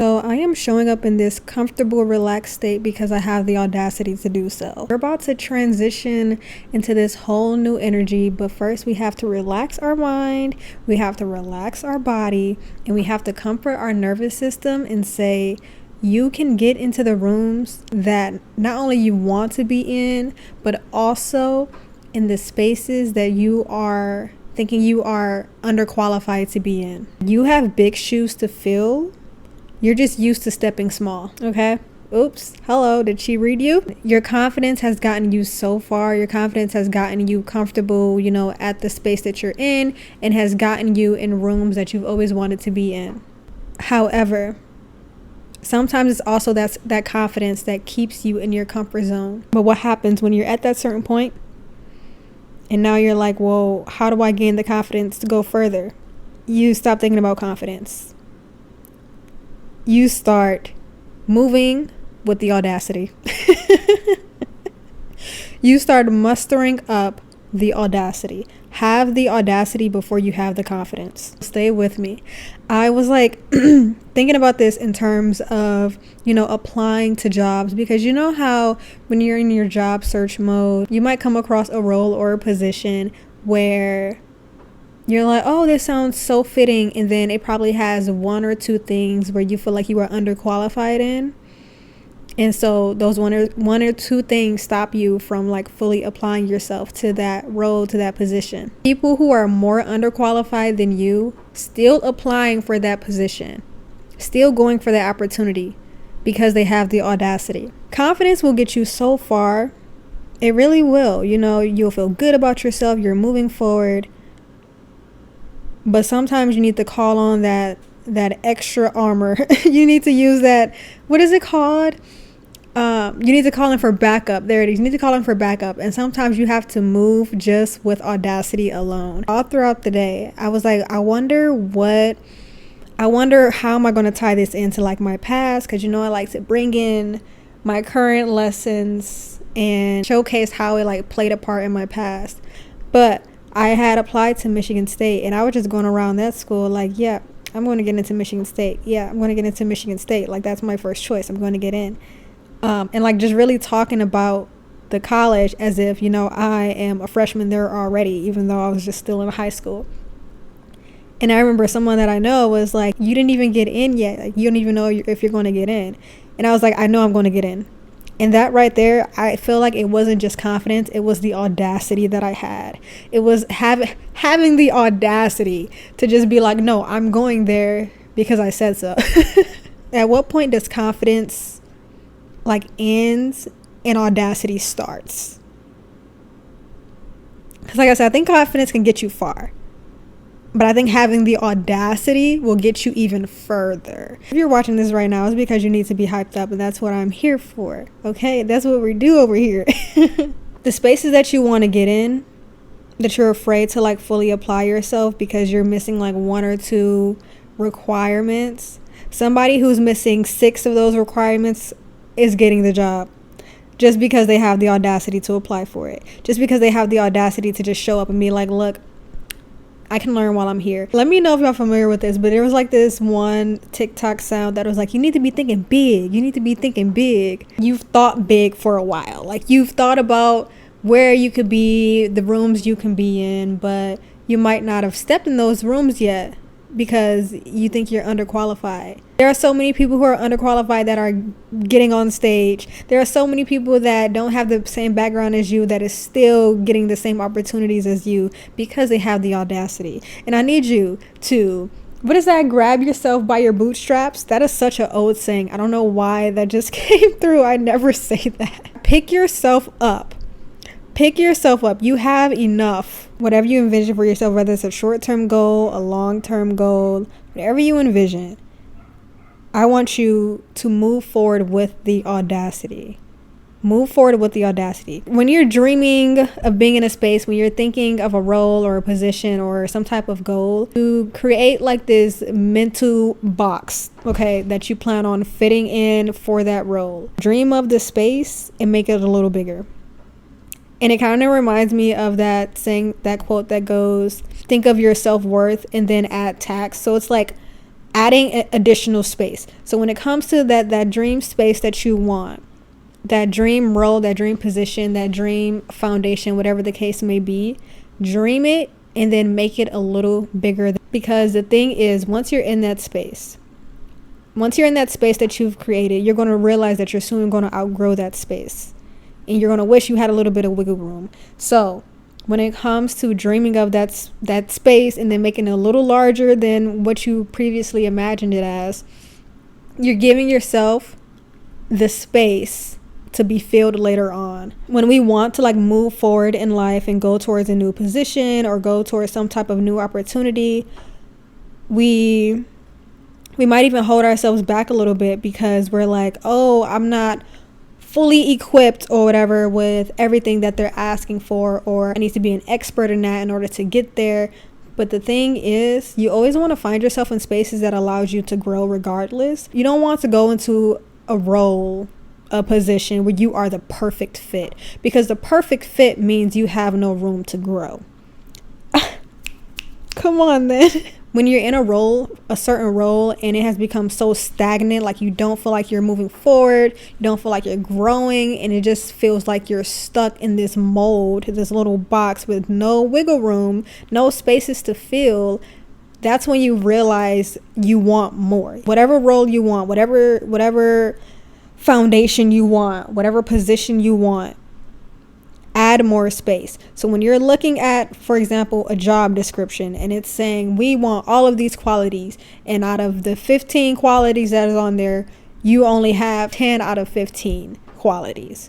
So I am showing up in this comfortable, relaxed state because I have the audacity to do so. We're about to transition into this whole new energy, but first we have to relax our mind, we have to relax our body, and we have to comfort our nervous system and say, you can get into the rooms that not only you want to be in, but also in the spaces that you are thinking you are underqualified to be in. You have big shoes to fill. You're just used to stepping small, okay? Oops, hello, did she read you? Your confidence has gotten you so far. Your confidence has gotten you comfortable, at the space that you're in, and has gotten you in rooms that you've always wanted to be in. However, sometimes it's also that confidence that keeps you in your comfort zone. But what happens when you're at that certain point and now you're like, well, how do I gain the confidence to go further? You stop thinking about confidence. You start moving with the audacity. You start mustering up the audacity. Have the audacity before you have the confidence. Stay with me. I was like thinking about this in terms of, applying to jobs, because you know how when you're in your job search mode, you might come across a role or a position where you're like, oh, this sounds so fitting. And then it probably has one or two things where you feel like you are underqualified in. And so those one or two things stop you from fully applying yourself to that role, to that position. People who are more underqualified than you still applying for that position, still going for that opportunity because they have the audacity. Confidence will get you so far. It really will. You'll feel good about yourself. You're moving forward. But sometimes you need to call on that extra armor. You need to use that. What is it called? You need to call in for backup. There it is. You need to call in for backup. And sometimes you have to move just with audacity alone. All throughout the day, I was like, I wonder how am I going to tie this into my past? Because, I like to bring in my current lessons and showcase how it played a part in my past. But I had applied to Michigan State, and I was just going around that school yeah, I'm going to get into Michigan State. Yeah, I'm going to get into Michigan State. That's my first choice. I'm going to get in. And just really talking about the college as if, I am a freshman there already, even though I was just still in high school. And I remember someone that I know was like, you didn't even get in yet. You don't even know if you're going to get in. And I was like, I know I'm going to get in. And that right there, I feel like it wasn't just confidence. It was the audacity that I had. It was having the audacity to just be like, no, I'm going there because I said so. At what point does confidence ends and audacity starts? Because I said, I think confidence can get you far. But I think having the audacity will get you even further. If you're watching this right now, it's because you need to be hyped up, and that's what I'm here for. Okay? That's what we do over here. The spaces that you want to get in, that you're afraid to fully apply yourself because you're missing one or two requirements. Somebody who's missing 6 of those requirements is getting the job just because they have the audacity to apply for it. Just because they have the audacity to just show up and be like, look, I can learn while I'm here. Let me know if y'all familiar with this, but there was this one TikTok sound that was you need to be thinking big. You need to be thinking big. You've thought big for a while. You've thought about where you could be, the rooms you can be in, but you might not have stepped in those rooms yet because you think you're underqualified. There are so many people who are underqualified that are getting on stage. There are so many people that don't have the same background as you that is still getting the same opportunities as you because they have the audacity. And I need you to, what is that? Grab yourself by your bootstraps. That is such an old saying. I don't know why that just came through. I never say that. Pick yourself up. Pick yourself up. You have enough. Whatever you envision for yourself, whether it's a short-term goal, a long-term goal, whatever you envision, I want you to move forward with the audacity. Move forward with the audacity. When you're dreaming of being in a space, when you're thinking of a role or a position or some type of goal, you create this mental box, okay, that you plan on fitting in for that role. Dream of the space and make it a little bigger. And it kind of reminds me of that saying, that quote that goes, think of your self-worth and then add tax. So it's adding additional space. So when it comes to that dream space that you want, that dream role, that dream position, that dream foundation, whatever the case may be, dream it and then make it a little bigger. Because the thing is, once you're in that space that you've created, you're going to realize that you're soon going to outgrow that space, and you're going to wish you had a little bit of wiggle room. So when it comes to dreaming of that space and then making it a little larger than what you previously imagined it as, you're giving yourself the space to be filled later on. When we want to move forward in life and go towards a new position or go towards some type of new opportunity, we might even hold ourselves back a little bit because we're like, oh, I'm not fully equipped or whatever with everything that they're asking for, or I need to be an expert in that in order to get there. But the thing is, you always want to find yourself in spaces that allows you to grow regardless. You don't want to go into a role, a position where you are the perfect fit, because the perfect fit means you have no room to grow. Come on then. When you're in a certain role, and it has become so stagnant, like you don't feel like you're moving forward, you don't feel like you're growing, and it just feels like you're stuck in this mold, this little box with no wiggle room, no spaces to fill, that's when you realize you want more. Whatever role you want, whatever foundation you want, whatever position you want, add more space. So when you're looking at, for example, a job description, and it's saying we want all of these qualities, and out of the 15 qualities that is on there, you only have 10 out of 15 qualities.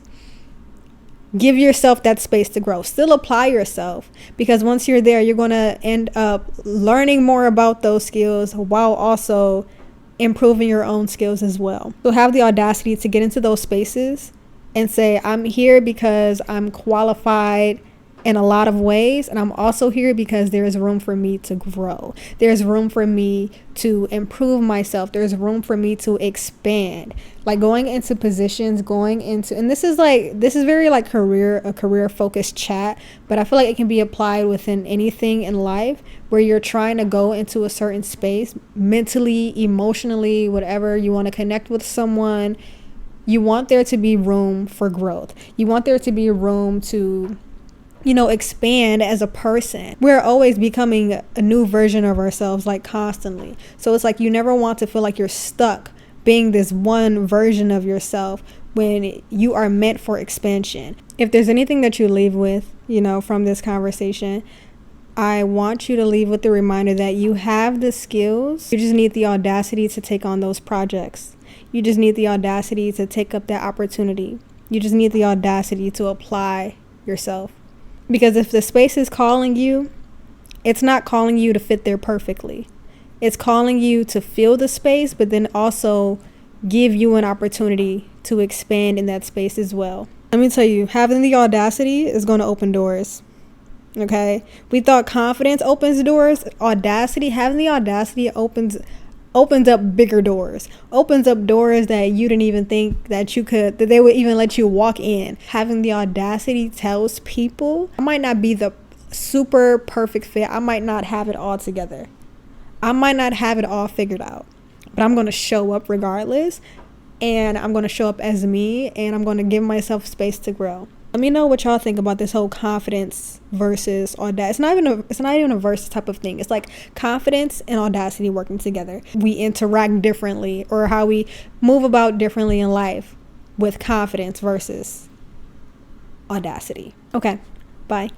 Give yourself that space to grow. Still apply yourself, because once you're there, you're going to end up learning more about those skills while also improving your own skills as well. So have the audacity to get into those spaces and say, I'm here because I'm qualified in a lot of ways, and I'm also here because there is room for me to grow. There's room for me to improve myself. There's room for me to expand. Going into positions, and this is very a career focused chat, but I feel like it can be applied within anything in life where you're trying to go into a certain space mentally, emotionally, whatever. You want to connect with someone. You want there to be room for growth. You want there to be room to, expand as a person. We're always becoming a new version of ourselves, constantly. So it's you never want to feel like you're stuck being this one version of yourself when you are meant for expansion. If there's anything that you leave with, from this conversation, I want you to leave with the reminder that you have the skills. You just need the audacity to take on those projects. You just need the audacity to take up that opportunity. You just need the audacity to apply yourself. Because if the space is calling you, it's not calling you to fit there perfectly. It's calling you to fill the space, but then also give you an opportunity to expand in that space as well. Let me tell you, having the audacity is going to open doors. Okay? We thought confidence opens doors. Having the audacity opens up bigger doors, opens up doors that you didn't even think that they would even let you walk in. Having the audacity tells people, I might not be the super perfect fit. I might not have it all together. I might not have it all figured out, but I'm going to show up regardless, and I'm going to show up as me, and I'm going to give myself space to grow. Let me know what y'all think about this whole confidence versus audacity. It's not even a versus type of thing. It's confidence and audacity working together. We interact differently, or how we move about differently in life with confidence versus audacity. Okay, bye.